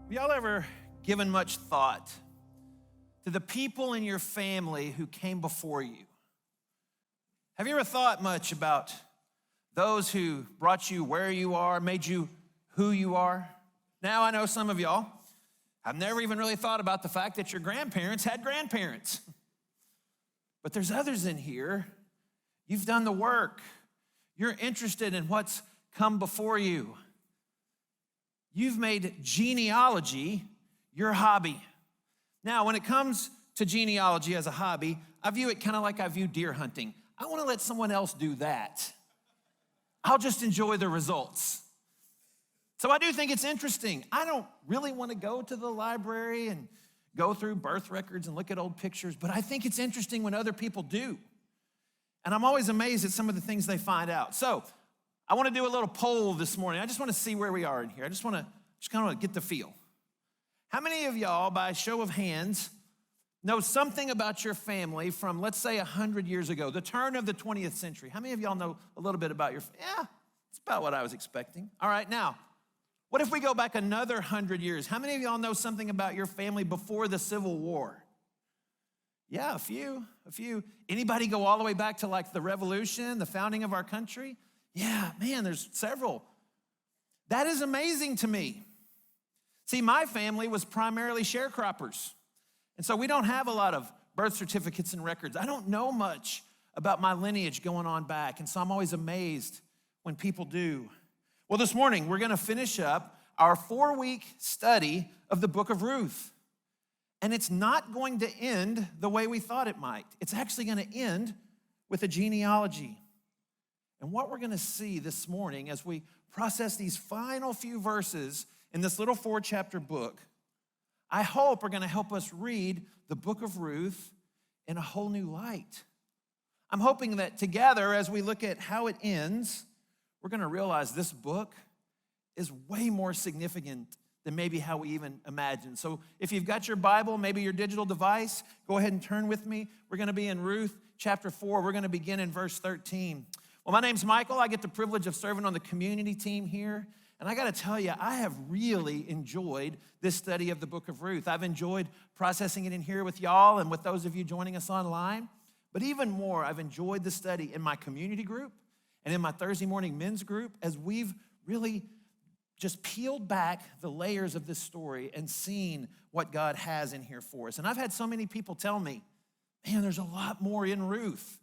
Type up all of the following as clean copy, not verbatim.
Have y'all ever given much thought to the people in your family who came before you? Have you ever thought much about those who brought you where you are, made you who you are? Now, I know some of y'all have never even really thought about the fact that your grandparents had grandparents. But there's others in here, you've done the work. You're interested in what's come before you. You've made genealogy your hobby. Now, when it comes to genealogy as a hobby, I view it kind of like I view deer hunting. I want to let someone else do that. I'll just enjoy the results. So I do think it's interesting. I don't really want to go to the library and go through birth records and look at old pictures, but I think it's interesting when other people do. And I'm always amazed at some of the things they find out. So I want to do a little poll this morning. I just want to see where we are in here. I just kind of want to get the feel. How many of y'all, by a show of hands, know something about your family from, let's say, 100 years ago, the turn of the 20th century? How many of y'all know a little bit about your family? Yeah, it's about what I was expecting. All right, now, what if we go back another 100 years? How many of y'all know something about your family before the Civil War? Yeah, a few. Anybody go all the way back to like the Revolution, the founding of our country? Yeah, man, there's several. That is amazing to me. See, my family was primarily sharecroppers. And so we don't have a lot of birth certificates and records. I don't know much about my lineage going on back. And so I'm always amazed when people do. Well, this morning, we're going to finish up our 4-week study of the book of Ruth. And it's not going to end the way we thought it might. It's actually going to end with a genealogy. And what we're going to see this morning as we process these final few verses in this little 4-chapter book, I hope are going to help us read the book of Ruth in a whole new light. I'm hoping that together, as we look at how it ends, we're going to realize this book is way more significant than maybe how we even imagined. So if you've got your Bible, maybe your digital device, go ahead and turn with me. We're going to be in Ruth chapter 4. We're going to begin in verse 13. Well, my name's Michael. I get the privilege of serving on the community team here. And I got to tell you, I have really enjoyed this study of the book of Ruth. I've enjoyed processing it in here with y'all and with those of you joining us online. But even more, I've enjoyed the study in my community group and in my Thursday morning men's group as we've really just peeled back the layers of this story and seen what God has in here for us. And I've had so many people tell me, man, there's a lot more in Ruth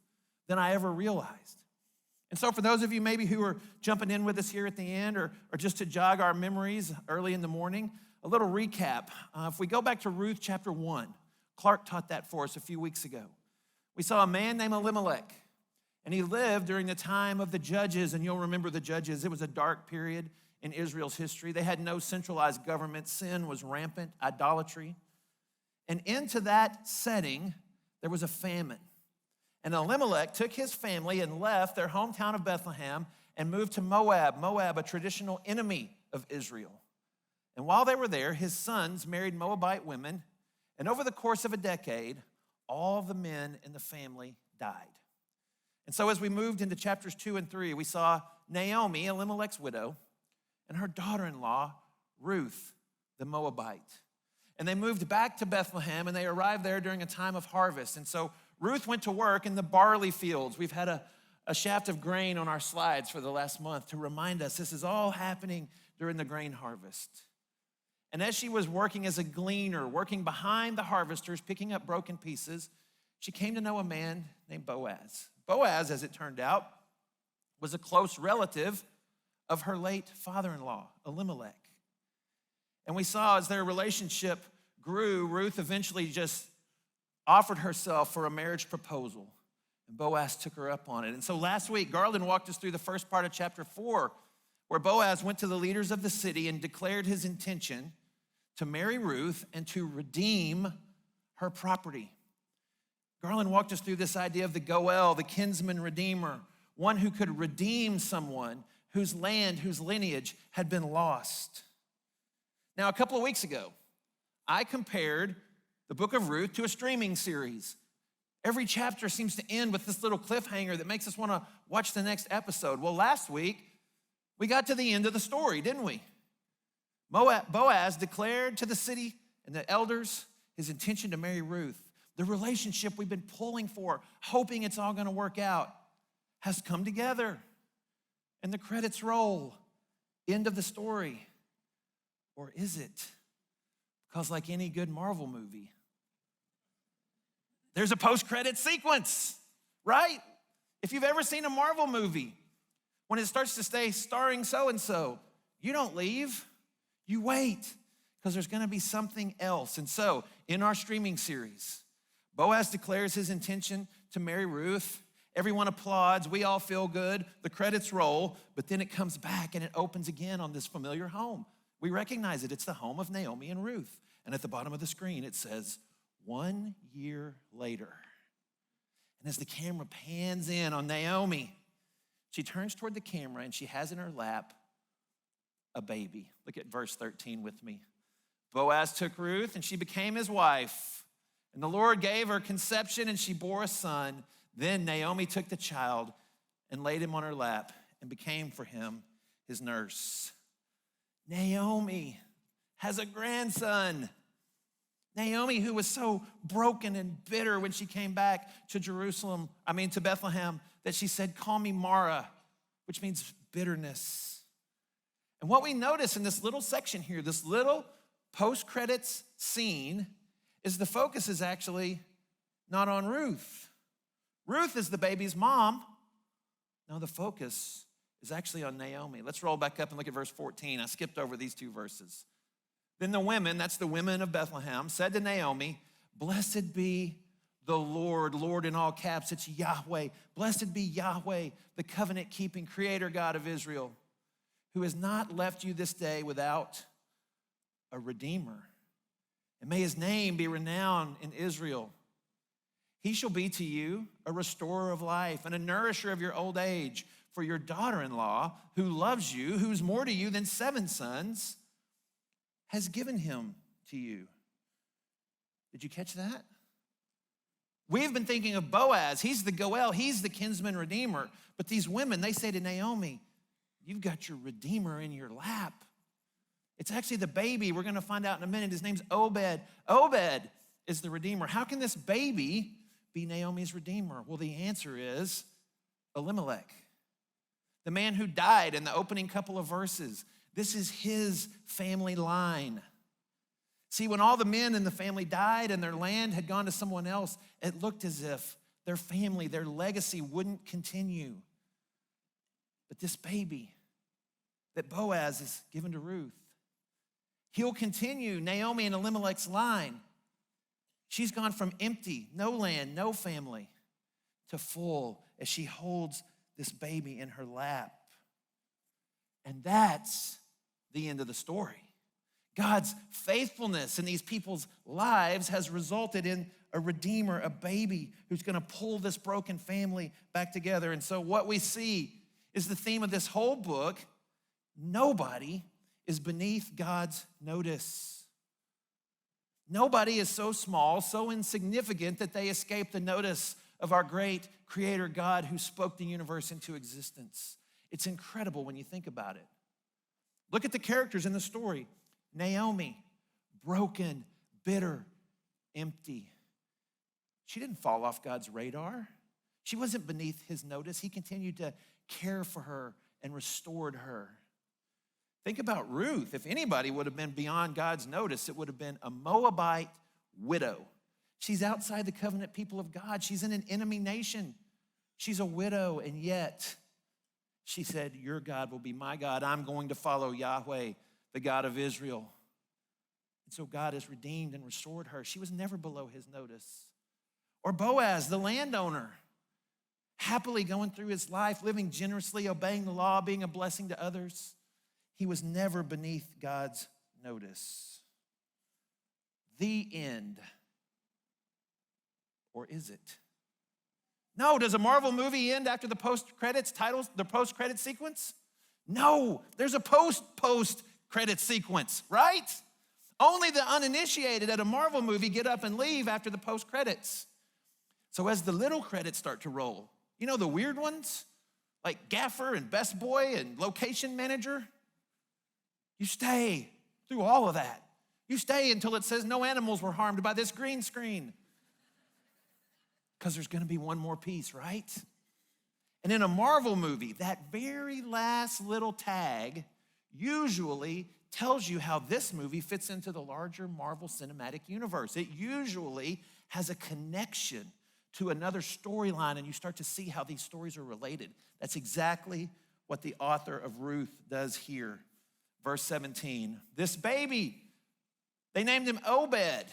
than I ever realized. And so for those of you maybe who are jumping in with us here at the end or just to jog our memories early in the morning, a little recap. If we go back to Ruth chapter 1, Clark taught that for us a few weeks ago. We saw a man named Elimelech, and he lived during the time of the judges, and you'll remember the judges. It was a dark period in Israel's history. They had no centralized government. Sin was rampant, idolatry. And into that setting, there was a famine. And Elimelech took his family and left their hometown of Bethlehem and moved to Moab, a traditional enemy of Israel. And while they were there, his sons married Moabite women, and over the course of a decade, all the men in the family died. And so as we moved into chapters 2 and 3, we saw Naomi, Elimelech's widow, and her daughter-in-law, Ruth, the Moabite. And they moved back to Bethlehem, and they arrived there during a time of harvest. And so Ruth went to work in the barley fields. We've had a shaft of grain on our slides for the last month to remind us this is all happening during the grain harvest. And as she was working as a gleaner, working behind the harvesters, picking up broken pieces, she came to know a man named Boaz. Boaz, as it turned out, was a close relative of her late father-in-law, Elimelech. And we saw as their relationship grew, Ruth eventually just offered herself for a marriage proposal, and Boaz took her up on it. And so last week, Garland walked us through the first part of chapter 4, where Boaz went to the leaders of the city and declared his intention to marry Ruth and to redeem her property. Garland walked us through this idea of the Goel, the kinsman redeemer, one who could redeem someone whose land, whose lineage had been lost. Now, a couple of weeks ago, I compared the book of Ruth to a streaming series. Every chapter seems to end with this little cliffhanger that makes us want to watch the next episode. Well, last week, we got to the end of the story, didn't we? Boaz declared to the city and the elders his intention to marry Ruth. The relationship we've been pulling for, hoping it's all going to work out, has come together. And the credits roll. End of the story. Or is it? Because like any good Marvel movie, there's a post-credit sequence, right? If you've ever seen a Marvel movie, when it starts to say starring so-and-so, you don't leave, you wait, because there's gonna be something else. And so, in our streaming series, Boaz declares his intention to marry Ruth. Everyone applauds, we all feel good, the credits roll, but then it comes back and it opens again on this familiar home. We recognize it, it's the home of Naomi and Ruth. And at the bottom of the screen, it says, 1 year later. And as the camera pans in on Naomi, she turns toward the camera and she has in her lap a baby. Look at verse 13 with me. Boaz took Ruth and she became his wife. And the Lord gave her conception and she bore a son. Then Naomi took the child and laid him on her lap and became for him his nurse. Naomi has a grandson. Naomi, who was so broken and bitter when she came back to to Bethlehem, that she said, call me Mara, which means bitterness. And what we notice in this little section here, this little post-credits scene, is the focus is actually not on Ruth. Ruth is the baby's mom. No, the focus is actually on Naomi. Let's roll back up and look at verse 14. I skipped over these two verses. Then the women, that's the women of Bethlehem, said to Naomi, blessed be the Lord, Lord in all caps, it's Yahweh. Blessed be Yahweh, the covenant-keeping creator God of Israel, who has not left you this day without a redeemer. And may his name be renowned in Israel. He shall be to you a restorer of life and a nourisher of your old age. For your daughter-in-law, who loves you, who's more to you than 7 sons, has given him to you. Did you catch that? We've been thinking of Boaz. He's the Goel. He's the kinsman redeemer. But these women, they say to Naomi, you've got your redeemer in your lap. It's actually the baby. We're going to find out in a minute. His name's Obed. Obed is the redeemer. How can this baby be Naomi's redeemer? Well, the answer is Elimelech, the man who died in the opening couple of verses. This is his family line. See, when all the men in the family died and their land had gone to someone else, it looked as if their family, their legacy wouldn't continue. But this baby that Boaz is given to Ruth, he'll continue Naomi and Elimelech's line. She's gone from empty, no land, no family, to full as she holds this baby in her lap. And that's the end of the story. God's faithfulness in these people's lives has resulted in a redeemer, a baby who's going to pull this broken family back together. And so what we see is the theme of this whole book. Nobody is beneath God's notice. Nobody is so small, so insignificant that they escape the notice of our great creator God who spoke the universe into existence. It's incredible when you think about it. Look at the characters in the story. Naomi, broken, bitter, empty. She didn't fall off God's radar. She wasn't beneath his notice. He continued to care for her and restored her. Think about Ruth. If anybody would have been beyond God's notice, it would have been a Moabite widow. She's outside the covenant people of God. She's in an enemy nation. She's a widow, and yet she said, your God will be my God. I'm going to follow Yahweh, the God of Israel. And so God has redeemed and restored her. She was never below his notice. Or Boaz, the landowner, happily going through his life, living generously, obeying the law, being a blessing to others. He was never beneath God's notice. The end. Or is it? No, does a Marvel movie end after the post-credits titles, the post-credit sequence? No, there's a post-credit sequence, right? Only the uninitiated at a Marvel movie get up and leave after the post-credits. So as the little credits start to roll, you know the weird ones, like Gaffer and Best Boy and Location Manager, you stay through all of that. You stay until it says no animals were harmed by this green screen. Because there's going to be one more piece, right? And in a Marvel movie, that very last little tag usually tells you how this movie fits into the larger Marvel Cinematic Universe. It usually has a connection to another storyline, and you start to see how these stories are related. That's exactly what the author of Ruth does here. Verse 17, this baby, they named him Obed.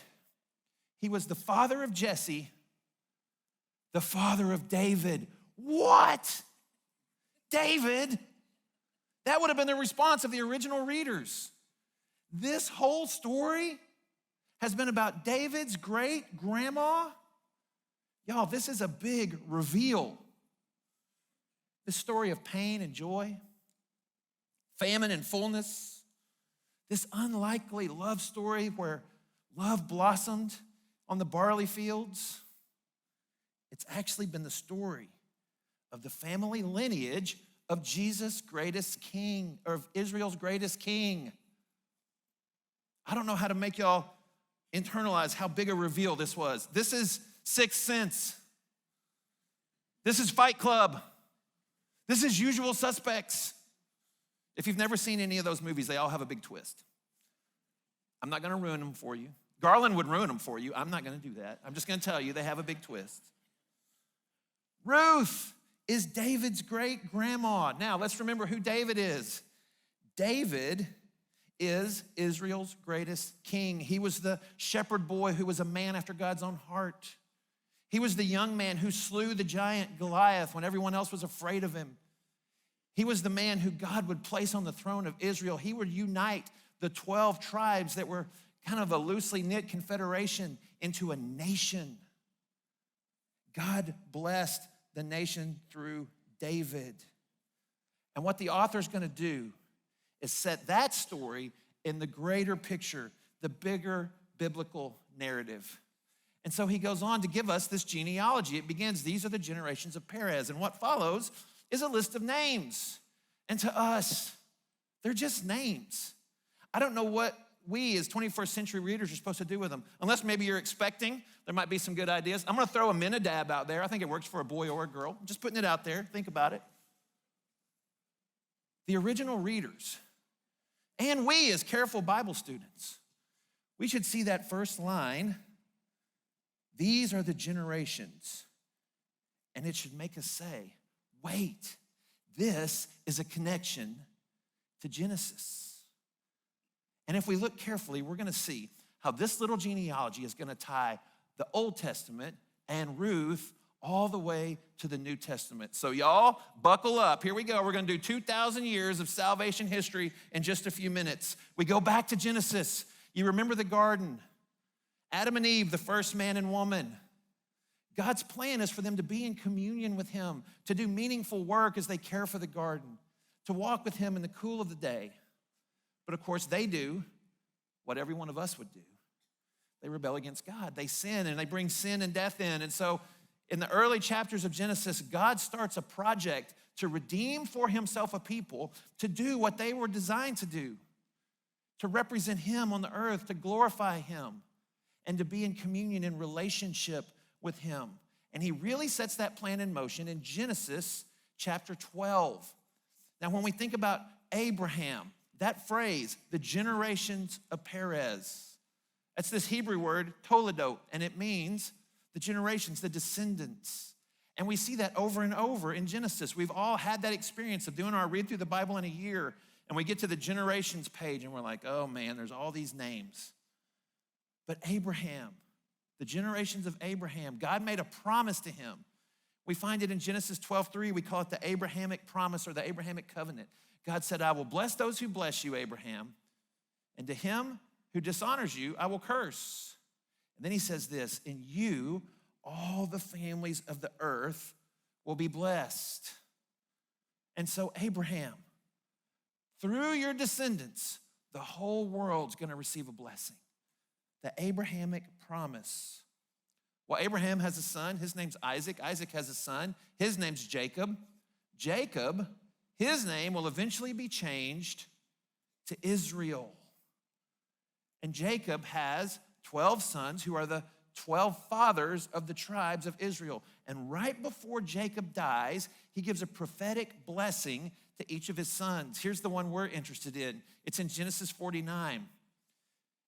He was the father of Jesse, the father of David. What? David? That would have been the response of the original readers. This whole story has been about David's great grandma. Y'all, this is a big reveal. This story of pain and joy, famine and fullness, this unlikely love story where love blossomed on the barley fields. It's actually been the story of the family lineage of Jesus' greatest king, or of Israel's greatest king. I don't know how to make y'all internalize how big a reveal this was. This is Sixth Sense. This is Fight Club. This is Usual Suspects. If you've never seen any of those movies, they all have a big twist. I'm not gonna ruin them for you. Garland would ruin them for you. I'm not gonna do that. I'm just gonna tell you they have a big twist. Ruth is David's great grandma. Now, let's remember who David is. David is Israel's greatest king. He was the shepherd boy who was a man after God's own heart. He was the young man who slew the giant Goliath when everyone else was afraid of him. He was the man who God would place on the throne of Israel. He would unite the 12 tribes that were kind of a loosely knit confederation into a nation. God blessed the nation through David. And what the author's gonna do is set that story in the greater picture, the bigger biblical narrative. And so he goes on to give us this genealogy. It begins, these are the generations of Perez. And what follows is a list of names. And to us, they're just names. I don't know what we as 21st century readers are supposed to do with them. Unless maybe you're expecting, there might be some good ideas. I'm gonna throw a Minadab out there. I think it works for a boy or a girl. I'm just putting it out there, think about it. The original readers, and we as careful Bible students, we should see that first line, these are the generations. And it should make us say, wait, this is a connection to Genesis. And if we look carefully, we're gonna see how this little genealogy is gonna tie the Old Testament and Ruth all the way to the New Testament. So y'all, buckle up. Here we go. We're gonna do 2,000 years of salvation history in just a few minutes. We go back to Genesis. You remember the garden. Adam and Eve, the first man and woman. God's plan is for them to be in communion with him, to do meaningful work as they care for the garden, to walk with him in the cool of the day. But of course, they do what every one of us would do. They rebel against God. They sin, and they bring sin and death in. And so in the early chapters of Genesis, God starts a project to redeem for himself a people to do what they were designed to do, to represent him on the earth, to glorify him, and to be in communion and relationship with him. And he really sets that plan in motion in Genesis chapter 12. Now, when we think about Abraham, that phrase, the generations of Perez, that's this Hebrew word, toledot, and it means the generations, the descendants. And we see that over and over in Genesis. We've all had that experience of doing our read through the Bible in a year, and we get to the generations page, and we're like, oh man, there's all these names. But Abraham, the generations of Abraham, God made a promise to him. We find it in Genesis 12:3. We call it the Abrahamic Promise or the Abrahamic Covenant. God said, I will bless those who bless you, Abraham, and to him who dishonors you, I will curse. And then he says this, in you, all the families of the earth will be blessed. And so Abraham, through your descendants, the whole world's gonna receive a blessing. The Abrahamic Promise. Well, Abraham has a son, his name's Isaac. Isaac has a son, his name's Jacob. Jacob, his name will eventually be changed to Israel. And Jacob has 12 sons who are the 12 fathers of the tribes of Israel. And right before Jacob dies, he gives a prophetic blessing to each of his sons. Here's the one we're interested in. It's in Genesis 49.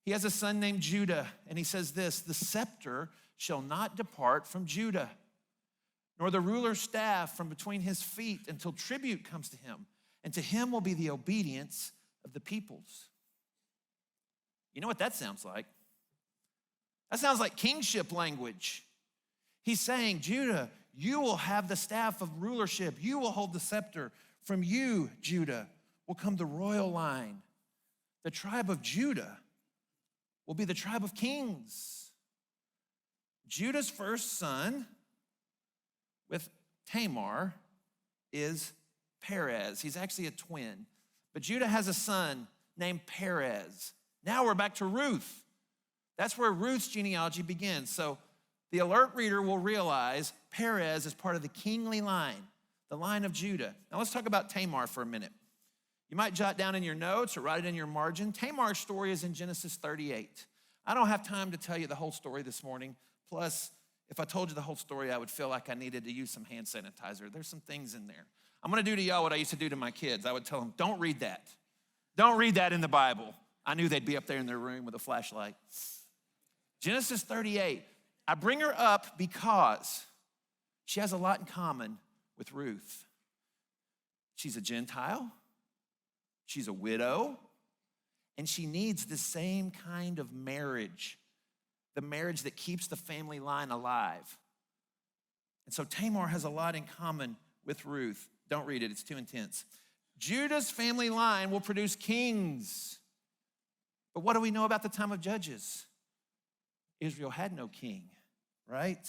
He has a son named Judah, and he says this, "The scepter shall not depart from Judah, nor the ruler's staff from between his feet until tribute comes to him, and to him will be the obedience of the peoples." You know what that sounds like? That sounds like kingship language. He's saying, Judah, you will have the staff of rulership. You will hold the scepter. From you, Judah, will come the royal line. The tribe of Judah will be the tribe of kings. Judah's first son with Tamar is Perez. He's actually a twin. But Judah has a son named Perez. Now we're back to Ruth. That's where Ruth's genealogy begins. So the alert reader will realize Perez is part of the kingly line, the line of Judah. Now let's talk about Tamar for a minute. You might jot down in your notes or write it in your margin. Tamar's story is in Genesis 38. I don't have time to tell you the whole story this morning. Plus, if I told you the whole story, I would feel like I needed to use some hand sanitizer. There's some things in there. I'm going to do to y'all what I used to do to my kids. I would tell them, don't read that. Don't read that in the Bible. I knew they'd be up there in their room with a flashlight. Genesis 38. I bring her up because she has a lot in common with Ruth. She's a Gentile. She's a widow. And she needs the same kind of marriage, the marriage that keeps the family line alive. And so Tamar has a lot in common with Ruth. Don't read it, it's too intense. Judah's family line will produce kings. But what do we know about the time of Judges? Israel had no king, right?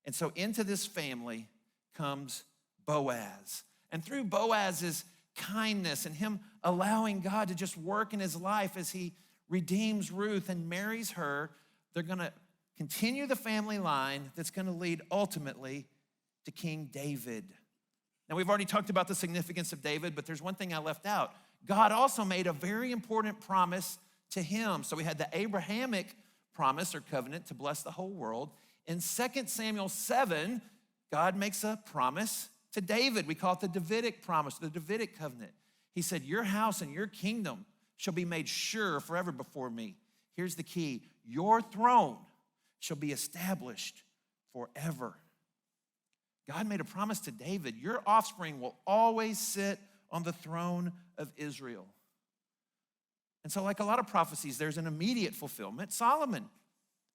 And so into this family comes Boaz. And through Boaz's kindness and him allowing God to just work in his life as he redeems Ruth and marries her, they're going to continue the family line that's going to lead ultimately to King David. Now, we've already talked about the significance of David, but there's one thing I left out. God also made a very important promise to him. So we had the Abrahamic promise or covenant to bless the whole world. In 2 Samuel 7, God makes a promise to David. We call it the Davidic promise, the Davidic covenant. He said, your house and your kingdom shall be made sure forever before me. Here's the key. Your throne shall be established forever. God made a promise to David. Your offspring will always sit on the throne of Israel. And so like a lot of prophecies, there's an immediate fulfillment. Solomon.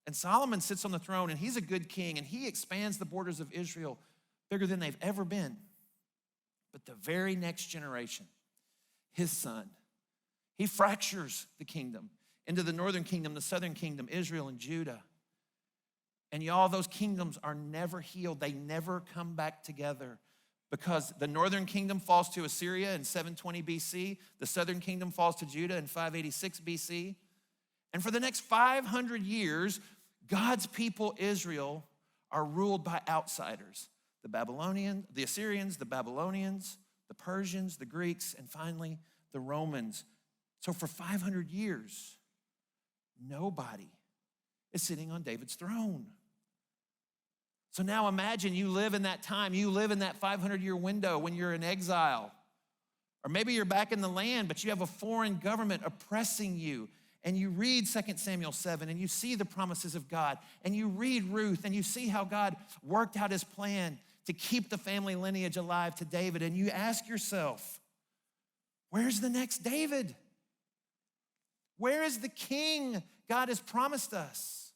And Solomon sits on the throne, and he's a good king, and he expands the borders of Israel bigger than they've ever been. But the very next generation, his son, he fractures the kingdom into the northern kingdom, the southern kingdom, Israel and Judah. And y'all, those kingdoms are never healed. They never come back together because the northern kingdom falls to Assyria in 720 BC. The southern kingdom falls to Judah in 586 BC. And for the next 500 years, God's people, Israel, are ruled by outsiders. The Assyrians, the Babylonians, the Persians, the Greeks, and finally, the Romans. So for 500 years, nobody is sitting on David's throne. So now imagine you live in that time, you live in that 500-year window when you're in exile. Or maybe you're back in the land, but you have a foreign government oppressing you. And you read 2 Samuel 7, and you see the promises of God. And you read Ruth, and you see how God worked out his plan to keep the family lineage alive to David. And you ask yourself, where's the next David? Where is the king God has promised us?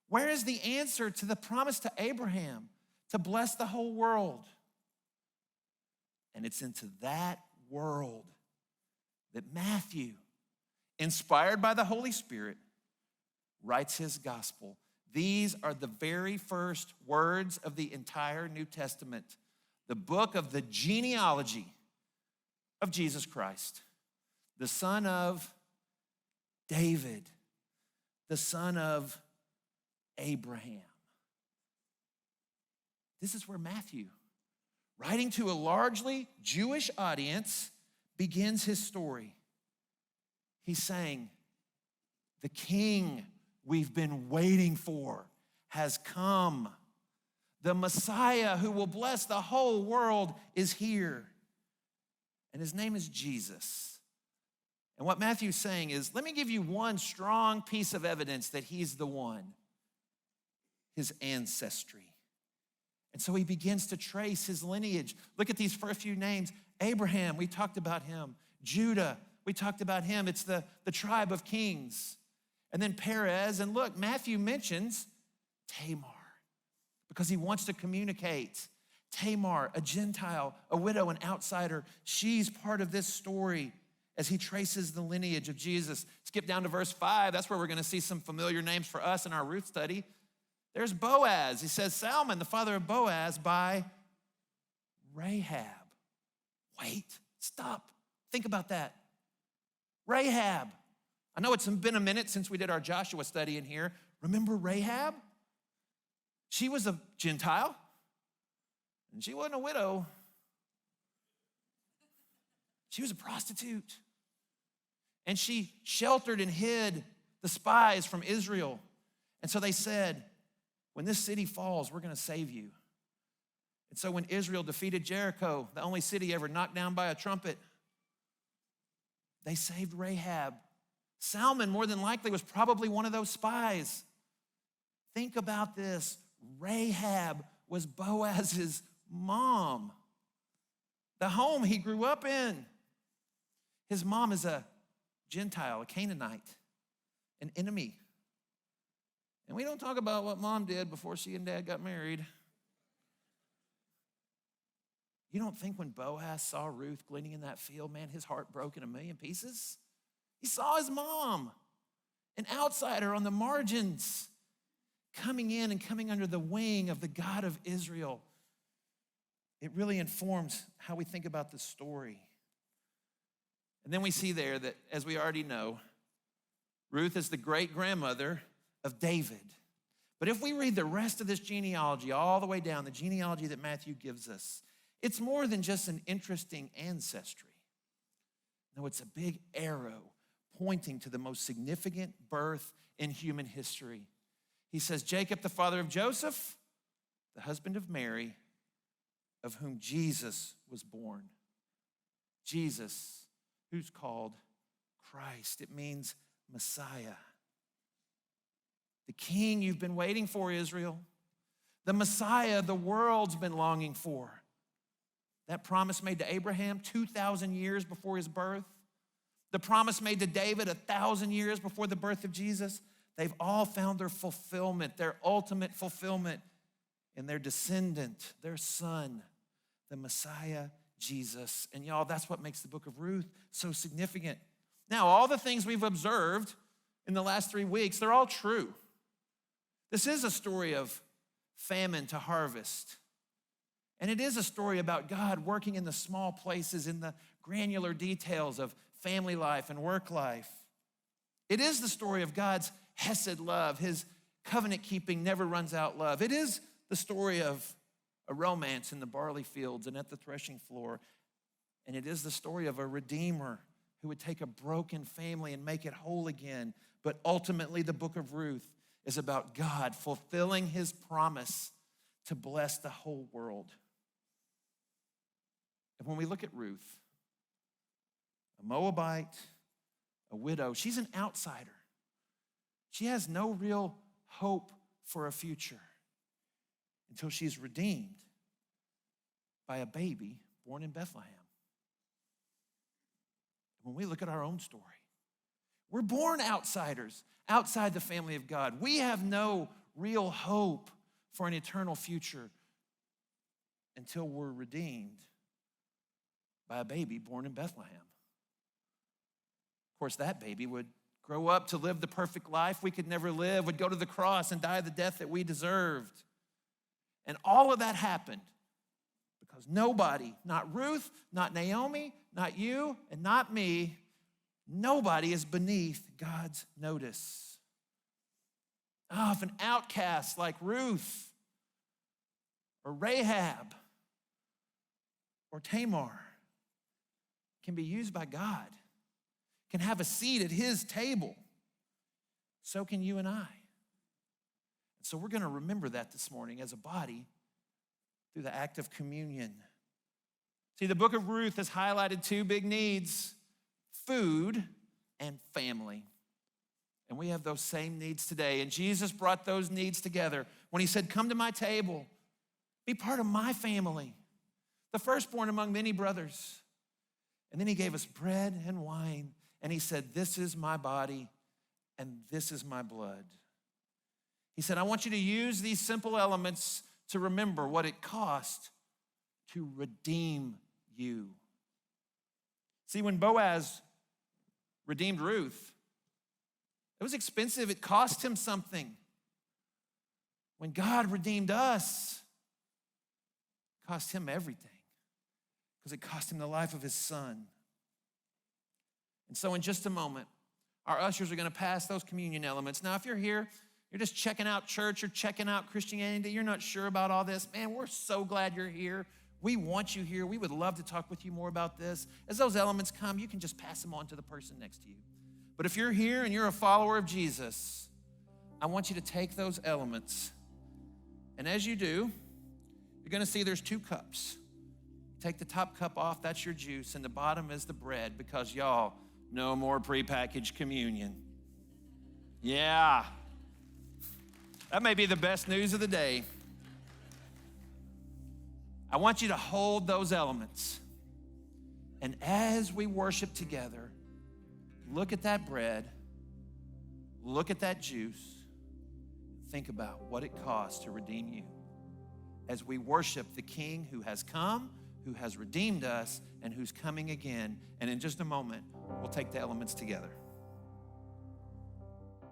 Where is the answer to the promise to Abraham to bless the whole world? And it's into that world that Matthew, inspired by the Holy Spirit, writes his gospel. These are the very first words of the entire New Testament, the book of the genealogy of Jesus Christ, the son of David, the son of Abraham. This is where Matthew, writing to a largely Jewish audience, begins his story. He's saying, The king we've been waiting for has come. The Messiah who will bless the whole world is here. And his name is Jesus. And what Matthew's saying is, let me give you one strong piece of evidence that he's the one. His ancestry. And so he begins to trace his lineage. Look at these first few names. Abraham, we talked about him. Judah, we talked about him. It's the tribe of kings. And then Perez, and look, Matthew mentions Tamar because he wants to communicate. Tamar, a Gentile, a widow, an outsider, she's part of this story as he traces the lineage of Jesus. Skip down to verse 5. That's where we're going to see some familiar names for us in our Ruth study. There's Boaz. He says, Salmon, the father of Boaz, by Rahab. Wait, stop. Think about that. Rahab. I know it's been a minute since we did our Joshua study in here. Remember Rahab? She was a Gentile, and she wasn't a widow. She was a prostitute. And she sheltered and hid the spies from Israel. And so they said, when this city falls, we're going to save you. And so when Israel defeated Jericho, the only city ever knocked down by a trumpet, they saved Rahab. Salmon, more than likely, was probably one of those spies. Think about this. Rahab was Boaz's mom. The home he grew up in. His mom is a Gentile, a Canaanite, an enemy. And we don't talk about what mom did before she and dad got married. You don't think when Boaz saw Ruth gleaning in that field, man, his heart broke in a million pieces? He saw his mom, an outsider on the margins, coming in and coming under the wing of the God of Israel. It really informs how we think about this story. And then we see there that, as we already know, Ruth is the great-grandmother of David. But if we read the rest of this genealogy all the way down, the genealogy that Matthew gives us, it's more than just an interesting ancestry. No, it's a big arrow pointing to the most significant birth in human history. He says, Jacob, the father of Joseph, the husband of Mary, of whom Jesus was born. Jesus, who's called Christ. It means Messiah. The king you've been waiting for, Israel. The Messiah the world's been longing for. That promise made to Abraham 2,000 years before his birth. The promise made to David 1,000 years before the birth of Jesus. They've all found their fulfillment, their ultimate fulfillment in their descendant, their son, the Messiah, Jesus. And y'all, that's what makes the book of Ruth so significant. Now, all the things we've observed in the last 3 weeks, they're all true. This is a story of famine to harvest. And it is a story about God working in the small places, in the granular details of family life and work life. It is the story of God's hesed love, his covenant-keeping, never-runs-out love. It is the story of a romance in the barley fields and at the threshing floor. And it is the story of a redeemer who would take a broken family and make it whole again. But ultimately, the book of Ruth is about God fulfilling his promise to bless the whole world. And when we look at Ruth, a Moabite, a widow, she's an outsider. She has no real hope for a future until she's redeemed by a baby born in Bethlehem. When we look at our own story, we're born outsiders, outside the family of God. We have no real hope for an eternal future until we're redeemed by a baby born in Bethlehem. Of course, that baby would grow up to live the perfect life we could never live, would go to the cross and die the death that we deserved. And all of that happened because nobody, not Ruth, not Naomi, not you, and not me, nobody is beneath God's notice. Oh, if an outcast like Ruth or Rahab or Tamar can be used by God, can have a seat at his table, So can you and I. So we're going to remember that this morning as a body through the act of communion. See, the book of Ruth has highlighted two big needs: food and family. And we have those same needs today. And Jesus brought those needs together when he said, come to my table, be part of my family, the firstborn among many brothers. And then he gave us bread and wine, and he said, this is my body and this is my blood. He said, I want you to use these simple elements to remember what it cost to redeem you. See, when Boaz redeemed Ruth, it was expensive. It cost him something. When God redeemed us, it cost him everything because it cost him the life of his son. And so in just a moment, our ushers are going to pass those communion elements. Now, if you're here, you're just checking out church or checking out Christianity, you're not sure about all this, man, we're so glad you're here. We want you here. We would love to talk with you more about this. As those elements come, you can just pass them on to the person next to you. But if you're here and you're a follower of Jesus, I want you to take those elements. And as you do, you're going to see there's two cups. Take the top cup off, that's your juice, and the bottom is the bread, because y'all, no more prepackaged communion. Yeah. That may be the best news of the day. I want you to hold those elements. And as we worship together, look at that bread, look at that juice, think about what it costs to redeem you. As we worship the King who has come, who has redeemed us, and who's coming again. And in just a moment, we'll take the elements together.